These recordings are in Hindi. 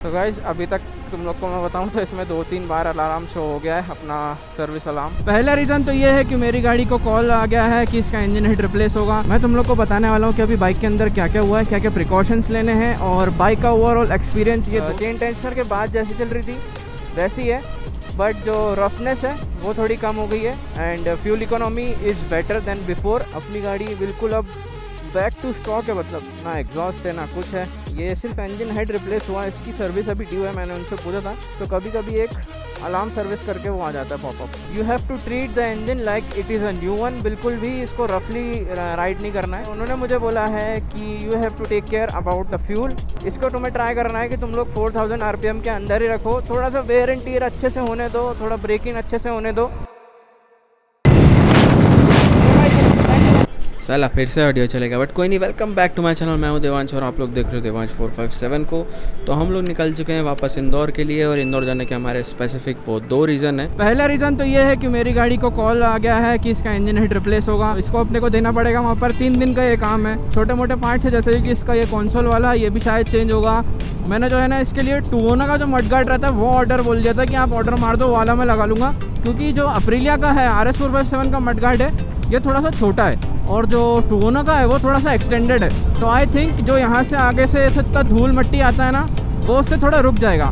तो गाइज अभी तक तुम लोग को मैं बताऊं तो इसमें 2-3 बार अलार्म शो हो गया है अपना सर्विस अलार्म। पहला रीज़न तो ये है कि मेरी गाड़ी को कॉल आ गया है कि इसका इंजन हेड रिप्लेस होगा। मैं तुम लोग को बताने वाला हूँ कि अभी बाइक के अंदर क्या क्या हुआ है, क्या क्या प्रिकॉशंस लेने हैं और बाइक का ओवरऑल एक्सपीरियंस। ये चेन टेंशनर के बाद जैसी चल रही थी वैसी है, बट जो रफनेस है वो थोड़ी कम हो गई है and fuel economy is better than before. अपनी गाड़ी बिल्कुल अब बैक टू स्टॉक है, मतलब ना एग्जॉस्ट है ना कुछ है। ये सिर्फ इंजन हेड रिप्लेस हुआ है, इसकी सर्विस अभी ड्यू है। मैंने उनसे पूछा था तो कभी कभी एक अलार्म सर्विस करके वो आ जाता है popup. You have to treat the engine like it is a new one. बिल्कुल भी इसको रफली राइड नहीं करना है। उन्होंने मुझे बोला है कि you have to take care about the fuel. इसको तुम्हें ट्राई करना है कि तुम लोग 4000 RPM के अंदर ही रखो। थोड़ा सा वेयर एंड टीयर अच्छे से होने दो, थोड़ा ब्रेकिंग अच्छे से होने दो। साला फिर से ऑडियो चलेगा, बट कोई नहीं। Welcome back to my channel. मैं हूं देवांश और आप लोग देख रहे हो देवांश 457 को। तो हम लोग निकल चुके हैं वापस इंदौर के लिए, और इंदौर जाने के हमारे स्पेसिफिक वो 2 रीज़न है। पहला रीज़न तो ये है कि मेरी गाड़ी को कॉल आ गया है कि इसका इंजन हेड रिप्लेस होगा। इसको अपने को देना पड़ेगा वहाँ पर। 3 दिन का ये काम है। छोटे मोटे पार्ट्स है, जैसे कि इसका ये कंसोल वाला, ये भी शायद चेंज होगा। मैंने जो है ना इसके लिए टूओना का जो मडगार्ड रहता है वो ऑर्डर बोल दिया था कि आप ऑर्डर मार दो, वाला मैं लगा लूँगा। क्योंकि जो अप्रीलिया का है RS 457 का मडगार्ड है ये थोड़ा सा छोटा है और जो टूओना का है वो थोड़ा सा एक्सटेंडेड है। तो आई थिंक जो यहाँ से आगे से इतना धूल मिट्टी आता है ना वो उससे थोड़ा रुक जाएगा।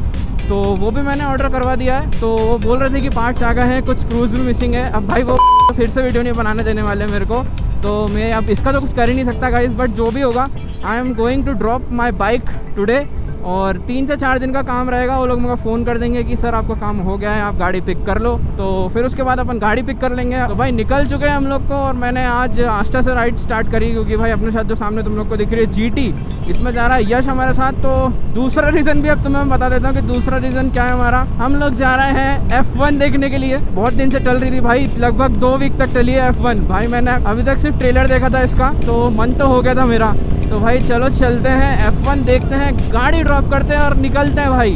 तो वो भी मैंने ऑर्डर करवा दिया है। तो वो बोल रहे थे कि पार्ट्स आ गए हैं, कुछ स्क्रूज भी मिसिंग है। अब भाई वो फिर से वीडियो नहीं बनाने देने वाले मेरे को, तो मैं अब इसका तो कुछ कर ही नहीं सकता गाइस। बट जो भी होगा I am going to drop my bike today, और 3 से 4 दिन का काम रहेगा। वो लोग मुझे फ़ोन कर देंगे कि सर आपका काम हो गया है, आप गाड़ी पिक कर लो। तो फिर उसके बाद अपन गाड़ी पिक कर लेंगे। तो भाई निकल चुके हैं हम लोग को, और मैंने आज आस्था से राइड स्टार्ट करी क्योंकि भाई अपने साथ जो सामने तुम लोग को दिख रही है GT, इसमें जा रहा है यश हमारे साथ। तो दूसरा रीज़न भी अब तुम्हें मैं बता देता हूँ कि दूसरा रीज़न क्या है हमारा। हम लोग जा रहे हैं F1 देखने के लिए। बहुत दिन से टल रही थी भाई, लगभग 2 वीक तक टली है F1। भाई मैंने अभी तक सिर्फ ट्रेलर देखा था इसका, तो मन तो हो गया था मेरा। तो भाई चलो चलते हैं F1 देखते हैं, गाड़ी ड्रॉप करते हैं और निकलते हैं भाई।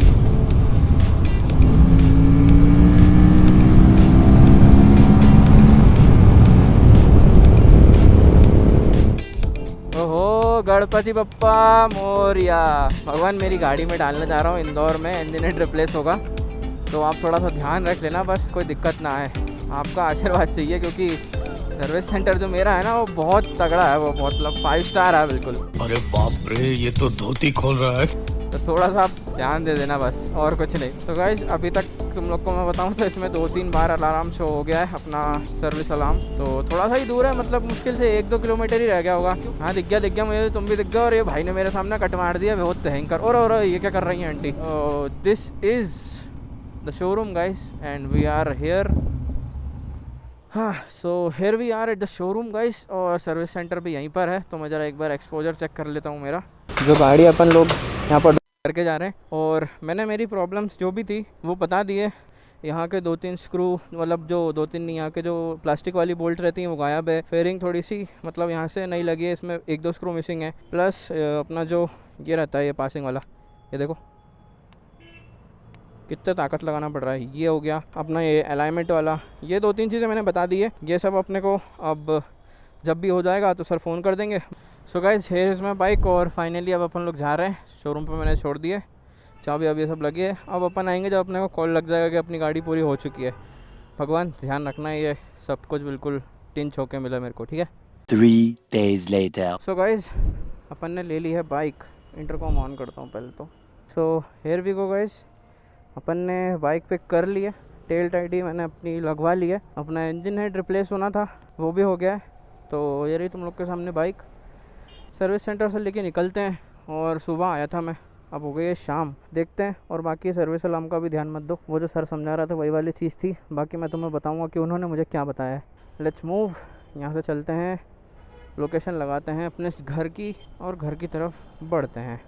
ओहो गणपति बप्पा मोरिया। भगवान मेरी गाड़ी में डालने जा रहा हूँ इंदौर में, इंजन हेड रिप्लेस होगा। तो आप थोड़ा सा ध्यान रख लेना, बस कोई दिक्कत ना आए। आपका आशीर्वाद चाहिए क्योंकि सर्विस सेंटर जो मेरा है ना वो बहुत तगड़ा है, वो बहुत मतलब 5 स्टार है बिल्कुल। अरे बाप रे, ये तो धोती खोल रहा है। तो थोड़ा सा आप ध्यान दे देना बस, और कुछ नहीं। तो गाइज अभी तक तुम लोग को मैं बताऊं तो इसमें 2-3 बार अलार्म शो हो गया है अपना सर्विस अलार्म। तो थोड़ा सा ही दूर है, मतलब मुश्किल से 1-2 किलोमीटर ही रह गया होगा। हाँ दिख गया मुझे, तुम भी दिख गए। और ये भाई ने मेरे सामने कट मार दिया बहुत भयंकर। और ये क्या कर रही है aunty? This is the showroom guys and we are here. हाँ so here we are at the showroom guys, और सर्विस सेंटर भी यहीं पर है। तो मैं ज़रा एक बार एक्सपोजर चेक कर लेता हूँ मेरा। जो गाड़ी अपन लोग यहाँ पर करके जा रहे हैं, और मैंने मेरी प्रॉब्लम्स जो भी थी वो बता दिए। यहाँ के 2-3 स्क्रू, मतलब जो 2-3 नहीं, यहाँ के जो प्लास्टिक वाली बोल्ट रहती हैं वो गायब है। फेयरिंग थोड़ी सी मतलब यहाँ से नहीं लगी है, इसमें 1-2 स्क्रू मिसिंग है। प्लस अपना जो ये रहता है ये पासिंग वाला, ये देखो कितने ताकत लगाना पड़ रहा है। ये हो गया अपना ये अलाइनमेंट वाला। ये 2-3 चीज़ें मैंने बता दी है। ये सब अपने को अब जब भी हो जाएगा तो सर फ़ोन कर देंगे। So guys here is my bike, और फाइनली अब अपन लोग जा रहे हैं शोरूम पे। मैंने छोड़ दिए चाबी, अब ये सब लगी है। अब अपन आएंगे जब अपने को कॉल लग जाएगा कि अपनी गाड़ी पूरी हो चुकी है। भगवान ध्यान रखना है ये सब कुछ बिल्कुल टिन छोके मिला मेरे को, ठीक है। 3 days later. सो गाइस अपन ने ले ली है बाइक। इंटरकॉम ऑन करता हूँ पहले तो। So here we go guys, अपन ने बाइक पिक कर लिया। टेल टाइडी मैंने अपनी लगवा ली है। अपना इंजन हेड रिप्लेस होना था वो भी हो गया है। तो ये रही तुम लोग के सामने बाइक। सर्विस सेंटर से लेके निकलते हैं, और सुबह आया था मैं, अब हो गई है शाम। देखते हैं। और बाकी सर्विस अलार्म का भी ध्यान मत दो, वो जो सर समझा रहा था वही वाली चीज़ थी। बाकी मैं तुम्हें बताऊँगा कि उन्होंने मुझे क्या बताया है। लेट्स मूव, यहाँ से चलते हैं, लोकेशन लगाते हैं अपने घर की, और घर की तरफ बढ़ते हैं।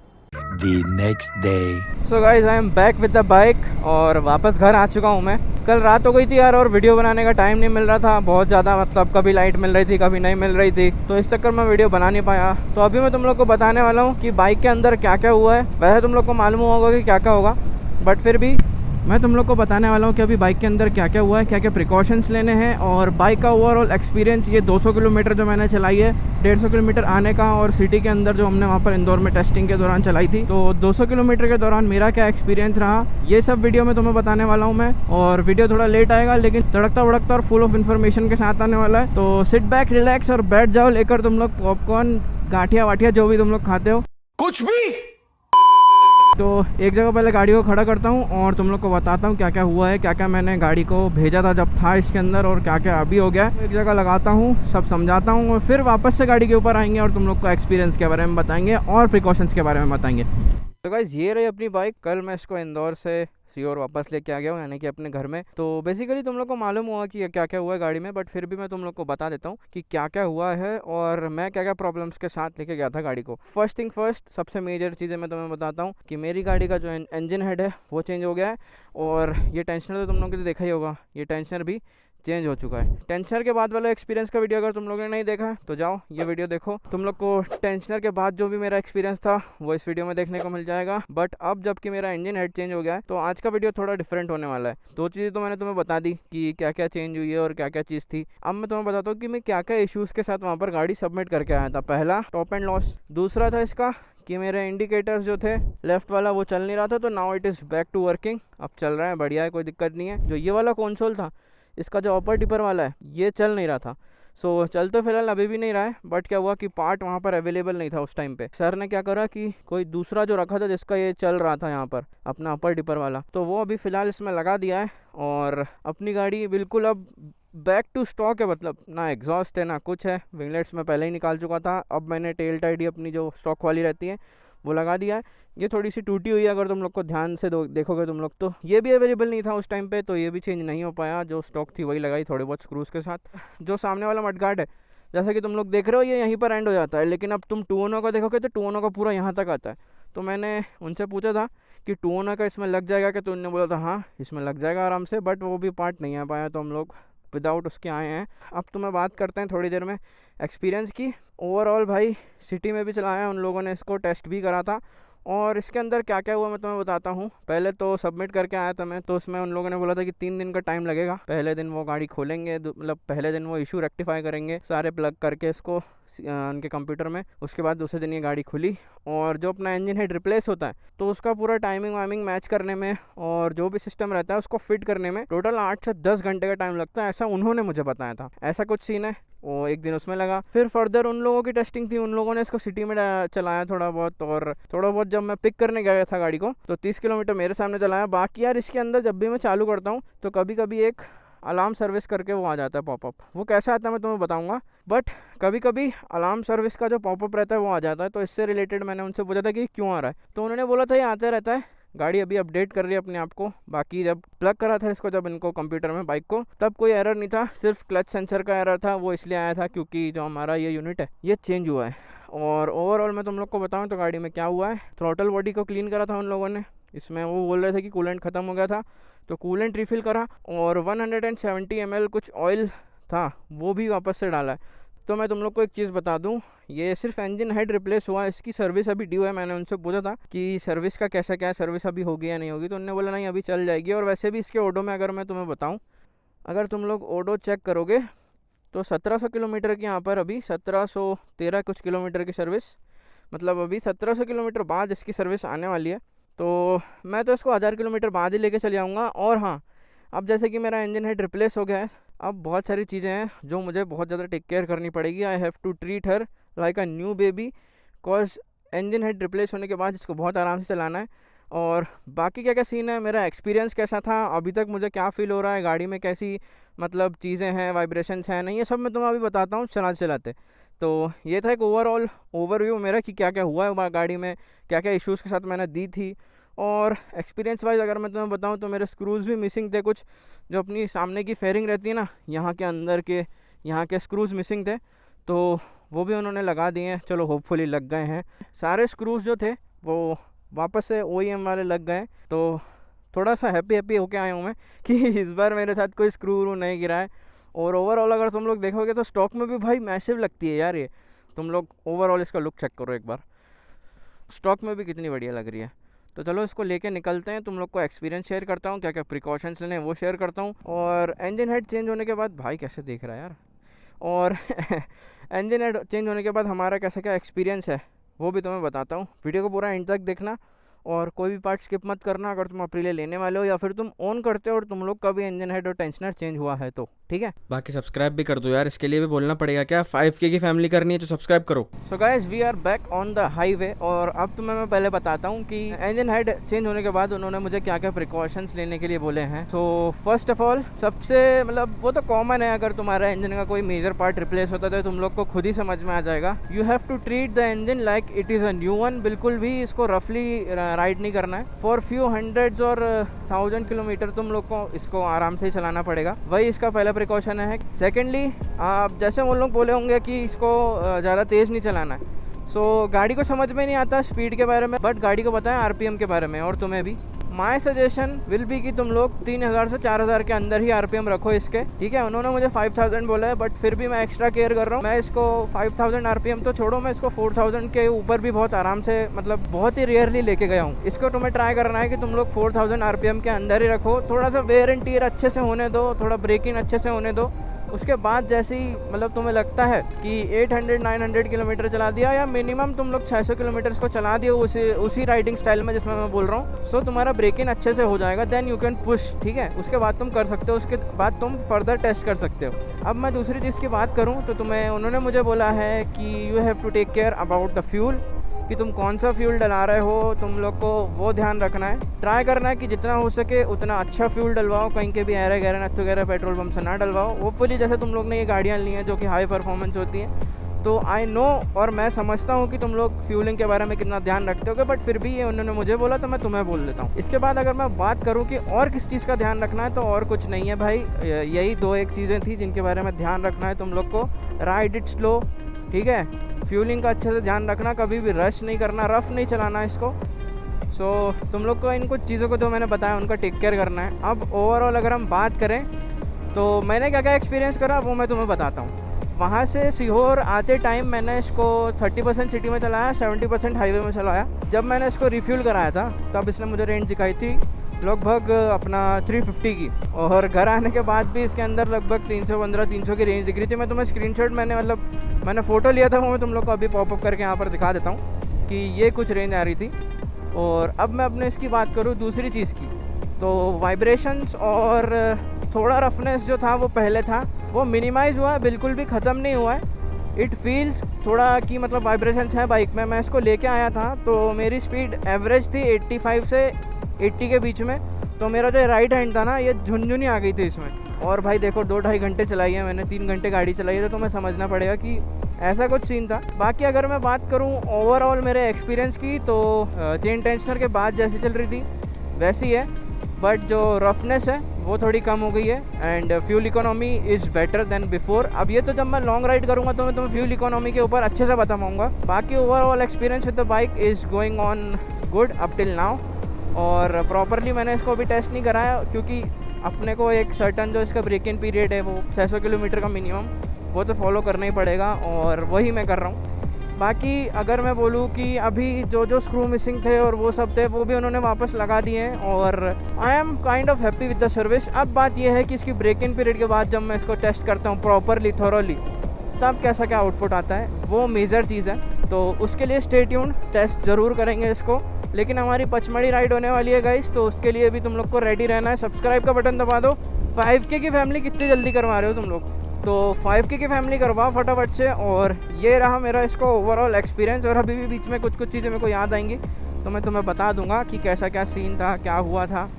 The next day. So guys I am back with the bike, और वापस घर आ चुका हूँ मैं। कल रात हो गई थी यार, और वीडियो बनाने का टाइम नहीं मिल रहा था बहुत ज़्यादा। मतलब कभी लाइट मिल रही थी, कभी नहीं मिल रही थी, तो इस चक्कर में वीडियो बना नहीं पाया। तो अभी मैं तुम लोग को बताने वाला हूँ कि बाइक के अंदर क्या क्या हुआ है। वैसे तुम लोग को मालूम होगा कि क्या क्या होगा, बट फिर भी मैं तुम लोग को बताने वाला हूँ कि अभी बाइक के अंदर क्या क्या हुआ है, क्या क्या प्रिकॉशंस लेने हैं और बाइक का ओवरऑल एक्सपीरियंस। ये 200 किलोमीटर जो मैंने चलाई है, 150 किलोमीटर आने का और सिटी के अंदर जो हमने वहाँ पर इंदौर में टेस्टिंग के दौरान चलाई थी, तो 200 किलोमीटर के दौरान मेरा क्या एक्सपीरियंस रहा, ये सब वीडियो में तुम्हें बताने वाला हूँ मैं। और वीडियो थोड़ा लेट आएगा लेकिन तड़कता भड़कता और फुल ऑफ इन्फॉर्मेशन के साथ आने वाला है। तो सिट बैक, रिलैक्स और बैठ जाओ लेकर तुम लोग पॉपकॉर्न, गाठिया वाठिया जो भी तुम लोग खाते हो, कुछ भी। तो एक जगह पहले गाड़ी को खड़ा करता हूँ और तुम लोग को बताता हूँ क्या क्या हुआ है, क्या क्या मैंने गाड़ी को भेजा था जब था इसके अंदर और क्या क्या अभी हो गया। एक जगह लगाता हूँ, सब समझाता हूँ और फिर वापस से गाड़ी के ऊपर आएंगे और तुम लोग को एक्सपीरियंस के बारे में बताएंगे और प्रिकॉशंस के बारे में बताएंगे। तो गाइस ये रही अपनी बाइक। कल मैं इसको इंदौर से सीओर वापस लेके आ गया हूँ, यानी कि अपने घर में। तो बेसिकली तुम लोग को मालूम हुआ कि क्या क्या हुआ है गाड़ी में, बट फिर भी मैं तुम लोग को बता देता हूँ कि क्या क्या हुआ है और मैं क्या क्या प्रॉब्लम्स के साथ लेके गया था गाड़ी को। फर्स्ट थिंग फर्स्ट, सबसे मेजर चीज़ें मैं तुम्हें बताता हूँ कि मेरी गाड़ी का जो इंजन हेड है वो चेंज हो गया है और ये टेंशनर तो तुम लोगों को देखा ही होगा, ये टेंशनर भी चेंज हो चुका है। टेंशनर के बाद वाला एक्सपीरियंस का वीडियो अगर तुम लोगों ने नहीं देखा है तो जाओ ये वीडियो देखो। तुम लोग को टेंशनर के बाद जो भी मेरा एक्सपीरियंस था वो इस वीडियो में देखने को मिल जाएगा। बट अब जबकि मेरा इंजन हेड चेंज हो गया है तो आज का वीडियो थोड़ा डिफरेंट होने वाला है। दो चीज़ें तो मैंने तुम्हें बता दी कि क्या क्या चेंज हुई है और क्या क्या चीज़ थी। अब मैं तुम्हें बताता हूँ कि मैं क्या क्या इशूज़ के साथ वहाँ पर गाड़ी सबमिट करके आया था। पहला, टॉप एंड लॉस। दूसरा था इसका कि मेरे इंडिकेटर्स जो थे लेफ्ट वाला वो चल नहीं रहा था, तो now it is back to working. अब चल रहा है, बढ़िया है, कोई दिक्कत नहीं है। जो ये वाला कंसोल था, इसका जो अपर टिपर वाला है, ये चल नहीं रहा था। सो चल तो फिलहाल अभी भी नहीं रहा है, बट क्या हुआ कि पार्ट वहाँ पर अवेलेबल नहीं था उस टाइम पे। सर ने क्या करा कि कोई दूसरा जो रखा था जिसका ये चल रहा था यहाँ पर अपना अपर टिपर वाला, तो वो अभी फ़िलहाल इसमें लगा दिया है और अपनी गाड़ी बिल्कुल अब बैक टू स्टॉक है। मतलब ना एग्जॉस्ट है ना कुछ है, विंगलेट्स में पहले ही निकाल चुका था। अब मैंने टेल टाइडी अपनी जो स्टॉक वाली रहती है वो लगा दिया है। ये थोड़ी सी टूटी हुई है, अगर तुम लोग को ध्यान से देखोगे तुम लोग तो ये भी अवेलेबल नहीं था उस टाइम पे, तो ये भी चेंज नहीं हो पाया। जो स्टॉक थी वही लगाई थोड़े बहुत स्क्रूज के साथ। जो सामने वाला मडगार्ड है जैसा कि तुम लोग देख रहे हो, ये यहीं पर एंड हो जाता है, लेकिन अब तुम टूनो का देखोगे तो टूनो का पूरा यहाँ तक आता है। तो मैंने उनसे पूछा था कि टूनो का इसमें लग जाएगा क्या, तो उन्होंने बोला था हाँ इसमें लग जाएगा आराम से, बट वो भी पार्ट नहीं आ पाया, तो हम लोग विदाउट उसके आए हैं। अब तो मैं बात करते हैं थोड़ी देर में एक्सपीरियंस की। ओवरऑल भाई सिटी में भी चलाया, उन लोगों ने इसको टेस्ट भी करा था और इसके अंदर क्या क्या हुआ मैं तुम्हें बताता हूँ। पहले तो सबमिट करके आया था मैं, तो उसमें उन लोगों ने बोला था कि 3 दिन का टाइम लगेगा। पहले दिन वो गाड़ी खोलेंगे, मतलब पहले दिन वो इशू रेक्टिफाई करेंगे सारे प्लग करके इसको उनके कंप्यूटर में। उसके बाद दूसरे दिन ये गाड़ी खुली और जो अपना इंजन हेड रिप्लेस होता है तो उसका पूरा टाइमिंग वाइमिंग मैच करने में और जो भी सिस्टम रहता है उसको फिट करने में टोटल 8 से 10 घंटे का टाइम लगता है, ऐसा उन्होंने मुझे बताया था। ऐसा कुछ सीन है, वो एक दिन उसमें लगा। फिर फर्दर उन लोगों की टेस्टिंग थी, उन लोगों ने इसको सिटी में चलाया थोड़ा बहुत, और थोड़ा बहुत जब मैं पिक करने गया था गाड़ी को तो 30 किलोमीटर मेरे सामने चलाया। बाकी यार इसके अंदर जब भी मैं चालू करता हूँ तो कभी कभी एक अलार्म सर्विस करके वो आ जाता है पॉपअप। वो कैसे आता है मैं तुम्हें बताऊंगा, बट कभी कभी अलार्म सर्विस का जो पॉपअप रहता है वो आ जाता है। तो इससे रिलेटेड मैंने उनसे पूछा था कि क्यों आ रहा है, तो उन्होंने बोला था ये आता रहता है, गाड़ी अभी अपडेट कर रही है अपने आप को। बाकी जब प्लग करा था इसको जब इनको कंप्यूटर में बाइक को, तब कोई एरर नहीं था, सिर्फ क्लच सेंसर का एरर था। वो इसलिए आया था क्योंकि जो हमारा ये यूनिट है ये चेंज हुआ है। और ओवरऑल मैं तुम लोग को बताऊँ तो गाड़ी में क्या हुआ है, थ्रॉटल बॉडी को क्लीन करा था उन लोगों ने। इसमें वो बोल रहे थे कि कूलेंट ख़त्म हो गया था तो कूलेंट रिफ़िल करा और 170 ml कुछ ऑयल था वो भी वापस से डाला है। तो मैं तुम लोग को एक चीज़ बता दूं, ये सिर्फ इंजन हेड रिप्लेस हुआ, इसकी सर्विस अभी ड्यू है। मैंने उनसे पूछा था कि सर्विस का कैसा क्या है, सर्विस अभी होगी या नहीं होगी, तो उन्होंने बोला नहीं अभी चल जाएगी। और वैसे भी इसके ओडो में अगर मैं तुम्हें बताऊं, अगर तुम लोग ओडो चेक करोगे तो 1700 किलोमीटर की यहाँ पर अभी 1713 कुछ किलोमीटर की सर्विस, मतलब अभी 1700 किलोमीटर बाद इसकी सर्विस आने वाली है। तो मैं तो इसको 1000 किलोमीटर बाद ही लेके चल जाऊँगा। और हाँ, अब जैसे कि मेरा इंजन हेड रिप्लेस हो गया है, अब बहुत सारी चीज़ें हैं जो मुझे बहुत ज़्यादा टेक केयर करनी पड़ेगी। I have to treat her like a new baby, cause engine head replace होने के बाद इसको बहुत आराम से चलाना है। और बाकी क्या क्या सीन है, मेरा एक्सपीरियंस कैसा था, अभी तक मुझे क्या फ़ील हो रहा है, गाड़ी में कैसी मतलब चीज़ें हैं, वाइब्रेशंस हैं नहीं, ये सब मैं तुम्हें अभी बताता हूँ चलाते चलाते। तो ये था एक ओवरऑल ओवरव्यू मेरा कि क्या क्या हुआ है गाड़ी में, क्या क्या इश्यूज़ के साथ मैंने दी थी। और एक्सपीरियंस वाइज अगर मैं तुम्हें बताऊं तो मेरे स्क्रूज़ भी मिसिंग थे कुछ, जो अपनी सामने की फेयरिंग रहती है ना, यहाँ के अंदर के यहाँ के स्क्रूज़ मिसिंग थे, तो वो भी उन्होंने लगा दिए हैं। चलो होपफुली लग गए हैं सारे स्क्रूज़ जो थे वो वापस से OEM वाले लग गए। तो थोड़ा सा हैप्पी होके आया हूँ मैं कि इस बार मेरे साथ कोई स्क्रू नहीं गिरा है। और ओवरऑल अगर तुम लोग देखोगे तो स्टॉक में भी भाई मैसिव लगती है यार ये। तुम लोग ओवरऑल इसका लुक चेक करो एक बार, स्टॉक में भी कितनी बढ़िया लग रही है। तो चलो इसको लेके निकलते हैं, तुम लोग को एक्सपीरियंस शेयर करता हूँ, क्या क्या प्रिकॉशंस लेने हैं वो शेयर करता हूँ। और इंजन हेड चेंज होने के बाद, भाई कैसे देख रहा है यार, और इंजन हेड चेंज होने के बाद हमारा कैसा क्या एक्सपीरियंस है वो भी तुम्हें बताता हूँ। वीडियो को पूरा एंड तक देखना और कोई भी पार्ट स्किप मत करना अगर तुम अप्रीलिया लेने वाले हो या फिर तुम ओन करते हो और तुम लोग का भी इंजन हेड और टेंशनर चेंज हुआ है तो, ठीक है। बाकी सब्सक्राइब भी कर दो यार, इसके लिए भी बोलना पड़ेगा क्या, 5K की फैमिली करनी है तो सब्सक्राइब करो। So guys we are back on the highway और अब तुम्हें मैं पहले बताता हूँ कि इंजन हेड चेंज होने के बाद उन्होंने मुझे क्या क्या प्रिकॉशंस लेने के लिए बोले हैं। सो फर्स्ट ऑफ ऑल सबसे मतलब वो तो कॉमन है, अगर तुम्हारा इंजन का कोई मेजर पार्ट रिप्लेस होता है तो तुम लोग को खुद ही समझ में आ जाएगा। You have to treat the engine like it is a new one, बिल्कुल भी इसको रफली राइड नहीं करना है। फॉर फ्यू हंड्रेड्स और 1000 किलोमीटर तुम लोग को इसको आराम से ही चलाना पड़ेगा, वही इसका पहला प्रिकॉशन है। सेकेंडली आप जैसे वो लोग बोले होंगे कि इसको ज़्यादा तेज़ नहीं चलाना है। सो गाड़ी को समझ में नहीं आता स्पीड के बारे में, बट गाड़ी को पता है RPM के बारे में, और तुम्हें भी। माई सजेशन विल बी कि तुम लोग 3000 से 4000 के अंदर ही RPM रखो इसके, ठीक है। उन्होंने मुझे 5000 बोला है, बट फिर भी मैं एक्स्ट्रा केयर कर रहा हूँ। मैं इसको 5000 RPM तो छोड़ो, मैं इसको 4000 के ऊपर भी बहुत आराम से, मतलब बहुत ही रेयरली लेके गया हूँ। इसको तुम्हें ट्राई करना है कि तुम लोग 4000 RPM के अंदर ही रखो। थोड़ा सा वेयर एंड टीयर अच्छे से होने दो, थोड़ा ब्रेकिंग अच्छे से होने दो। उसके बाद जैसे ही मतलब तुम्हें लगता है कि 800-900 किलोमीटर चला दिया या मिनिमम तुम लोग 600 किलोमीटर को चला दिए उसी राइडिंग स्टाइल में जिसमें मैं बोल रहा हूँ, सो तुम्हारा ब्रेकिंग अच्छे से हो जाएगा, देन यू कैन पुश, ठीक है। उसके बाद तुम कर सकते हो, उसके बाद तुम फर्दर टेस्ट कर सकते हो। अब मैं दूसरी चीज़ की बात करूँ तो उन्होंने मुझे बोला है कि you have to take care about the fuel, कि तुम कौन सा फ्यूल डला रहे हो, तुम लोग को वो ध्यान रखना है। ट्राई करना है कि जितना हो सके उतना अच्छा फ्यूल डलवाओ, कहीं के भी एरे गैरे नच वगैरह पेट्रोल पंप से ना डलवाओ। होपफुली जैसे तुम लोग ने ये गाड़ियाँ ली हैं जो कि हाई परफॉर्मेंस होती हैं, तो आई नो और मैं समझता हूँ कि तुम लोग फ्यूलिंग के बारे में कितना ध्यान रखते होगे, बट फिर भी ये उन्होंने मुझे बोला तो मैं तुम्हें बोल देता हूँ। इसके बाद अगर मैं बात करूँ कि और किस चीज़ का ध्यान रखना है, तो और कुछ नहीं है भाई, यही 2-1 चीज़ें थी जिनके बारे में ध्यान रखना है तुम लोग को। राइड इट स्लो, ठीक है। फ्यूलिंग का अच्छे से ध्यान रखना, कभी भी रश नहीं करना, रफ नहीं चलाना इसको। सो तुम लोग को इन कुछ चीज़ों को जो मैंने बताया उनका टेक केयर करना है। अब ओवरऑल अगर हम बात करें तो मैंने क्या क्या एक्सपीरियंस करा वो मैं तुम्हें बताता हूँ। वहाँ से सीहोर आते टाइम मैंने इसको 30% सिटी में चलाया, 70% हाईवे में चलाया। जब मैंने इसको रिफ्यूल कराया था तब इसने मुझे रेंज दिखाई थी लगभग अपना 350 की, और घर आने के बाद भी इसके अंदर लगभग 315-300 की रेंज दिख रही थी। मैं तुम्हें स्क्रीनशॉट मैंने फ़ोटो लिया था, वो मैं तुम लोग को अभी पॉपअप करके यहाँ पर दिखा देता हूँ कि ये कुछ रेंज आ रही थी। और अब मैं अपने इसकी बात करूँ दूसरी चीज़ की, तो वाइब्रेशंस और थोड़ा रफनेस जो था वो पहले था वो मिनिमाइज़ हुआ है, बिल्कुल भी ख़त्म नहीं हुआ है। इट फील्स थोड़ा कि मतलब वाइब्रेशंस है बाइक में। मैं इसको लेके आया था तो मेरी स्पीड एवरेज थी 85 से 80 के बीच में, तो मेरा जो राइट हैंड था ना ये झुनझुनी आ गई थी इसमें। और भाई देखो 2-2.5 घंटे चलाई है मैंने, 3 घंटे गाड़ी चलाई है, तो तुम्हें समझना पड़ेगा कि ऐसा कुछ सीन था। बाकी अगर मैं बात करूं ओवरऑल मेरे एक्सपीरियंस की, तो चेन टेंशनर के बाद जैसी चल रही थी वैसी है, बट जो रफनेस है वो थोड़ी कम हो गई है and fuel economy is better than before. अब ये तो जब मैं लॉन्ग राइड करूँगा तो मैं तुम्हें फ्यूल इकोनॉमी के ऊपर अच्छे से बता पाऊँगा। बाकी overall experience with the bike is going on good up till now. और प्रॉपरली मैंने इसको अभी टेस्ट नहीं कराया क्योंकि अपने को एक सर्टन जो इसका ब्रेक इन पीरियड है वो 600 किलोमीटर का मिनिमम, वो तो फॉलो करना ही पड़ेगा और वही मैं कर रहा हूँ। बाकी अगर मैं बोलूँ कि अभी जो स्क्रू मिसिंग थे और वो सब थे वो भी उन्होंने वापस लगा दिए हैं और I am kind of happy with the service. अब बात यह है कि इसकी ब्रेक इन पीरियड के बाद जब मैं इसको टेस्ट करता हूँ प्रॉपरली थोरोली, तब कैसा क्या आउटपुट आता है वो मेजर चीज़ है। तो उसके लिए स्टे ट्यून्ड, टेस्ट ज़रूर करेंगे इसको। लेकिन हमारी पचमढ़ी राइड होने वाली है गाइस, तो उसके लिए भी तुम लोग को रेडी रहना है। सब्सक्राइब का बटन दबा दो। 5K की फैमिली कितनी जल्दी करवा रहे हो तुम लोग, तो 5K की फैमिली करवाओ फटाफट से। और ये रहा मेरा इसको ओवरऑल एक्सपीरियंस। और अभी भी बीच में कुछ चीज़ें मेरे को याद आएंगी तो मैं तुम्हें बता दूंगा कि कैसा क्या सीन था, क्या हुआ था।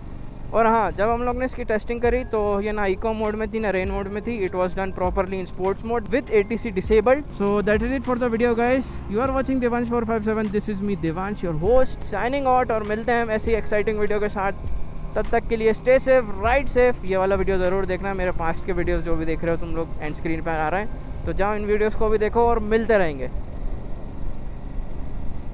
और हाँ, जब हम लोग ने इसकी टेस्टिंग करी तो ये ना इको मोड में थी ना रेन मोड में थी। It was done properly in sports mode with ATC disabled. So that is it for the video guys. You are watching Devansh 457। This is me Devansh your host signing out. और मिलते हैं हम ऐसी एक्साइटिंग वीडियो के साथ। तब तक के लिए स्टे सेफ, राइड सेफ। ये वाला वीडियो ज़रूर देखना, मेरे पास्ट के वीडियोस जो भी देख रहे हो तुम लोग एंड स्क्रीन पर आ रहे हैं, तो जाओ इन वीडियोस को भी देखो और मिलते रहेंगे।